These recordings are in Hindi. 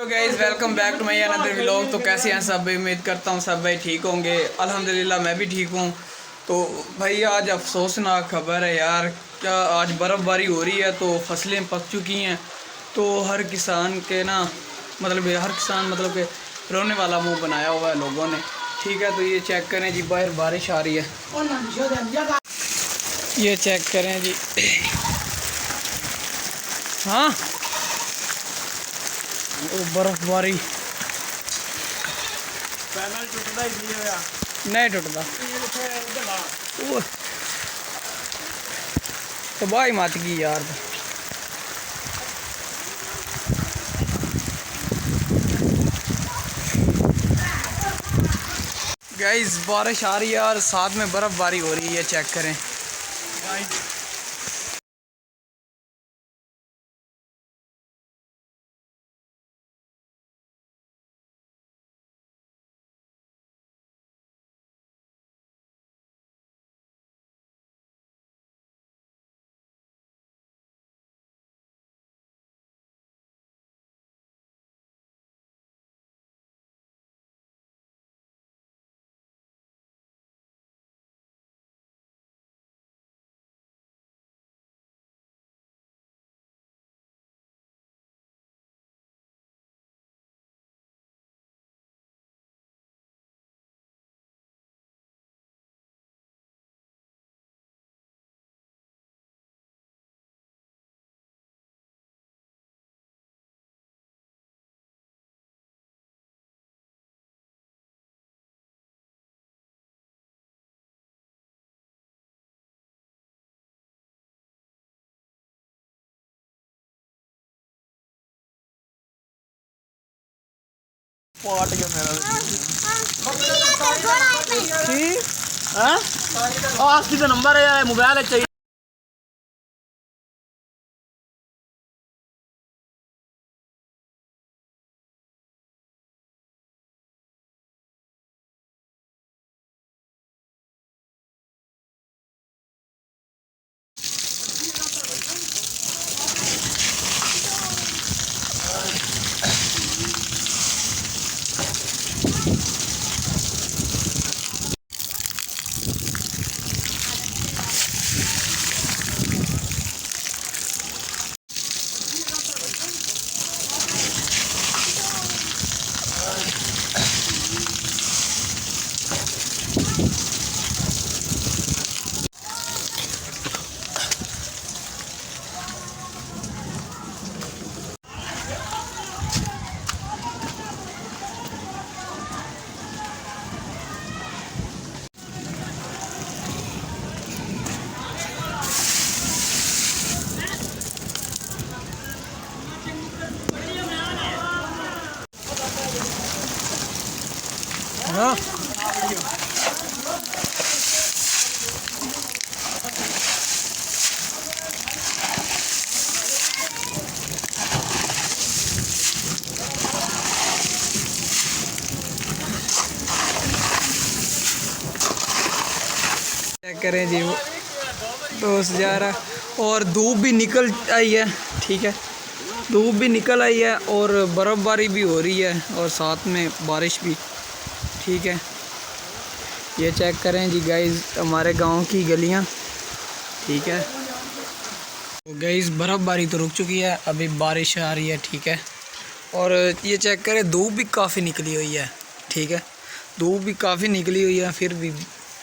Guys welcome back to my another vlog. तो कैसे हैं सब भाई? उम्मीद करता हूँ सब भाई ठीक होंगे। अल्हम्दुलिल्लाह मैं भी ठीक हूँ। तो भाई आज अफसोसनाक खबर है यार, क्या आज बर्फ़बारी हो रही है तो फसलें पक चुकी हैं। तो हर किसान के ना हर किसान के रोने वाला मुंह बनाया हुआ है लोगों ने। ठीक है, तो ये चेक करें जी, बाहर बारिश आ रही है, ये चेक करें जी। हाँ बर्फबारी नहीं टुटता तो बाई मत गई यार। गाइस बारिश आ रही है और साथ में बर्फबारी हो रही है, चेक करें। पाट गया मेरा किसी नंबर है मोबाइल चाहिए। हाँ चेक करें जी, वो दोस्त जा रहा और धूप भी निकल आई है। ठीक है, धूप भी निकल आई है और बर्फ़बारी भी हो रही है और साथ में बारिश भी। ठीक है, ये चेक करें जी गाइस हमारे गांव की गलियां। ठीक है, तो गाइस बर्फ़बारी तो रुक चुकी है, अभी बारिश आ रही है। ठीक है, और ये चेक करें धूप भी काफ़ी निकली हुई है। ठीक है, धूप भी काफ़ी निकली हुई है, फिर भी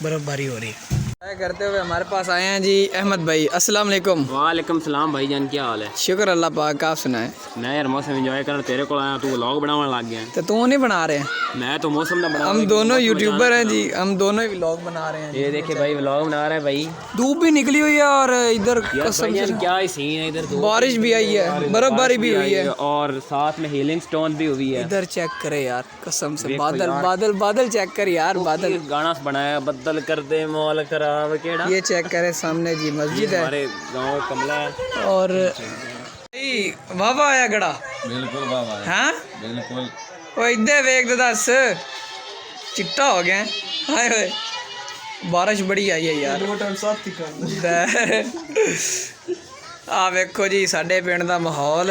बर्फ़बारी हो रही है। करते हुए हमारे पास आए हैं जी अहमद भाई। अस्सलाम वालेकुम। वालेकुम सलाम भाई जान, क्या हाल है? शुक्र अल्लाह पाक, आप सुनाए? मैं यार मौसम एंजॉय कर तेरे को आया, तू व्लॉग बनाने लग गया। तो तू नहीं बना रहे हैं? मैं तो मौसम ना बना, हम दोनों यूट्यूबर हैं जी, हम दोनों ही व्लॉग बना रहे हैं। ये देखिए भाई व्लॉग बना रहा है भाई। धूप भी निकली हुई है और इधर क्या ही सीन है, इधर बारिश भी आई है, बर्फबारी भी हुई है और साथ में हीलिंग स्टोन भी हुई है। इधर चेक करे यार, कसम से बादल बादल बादल चेक कर यार, बादल गाना बनाया बदल कर दे मौल खराब केड़ा। ये चेक करे सामने जी मस्जिद है, हमारे गाँव कमला है और वाह आया गड़ा। बिल्कुल वाह हाँ बिल्कुल। ओ इधर वेख तो दस चिट्टा हो गया। हाय हाय बारिश बड़ी आई है यार। आ वेखो जी साडे पिंड दा माहौल,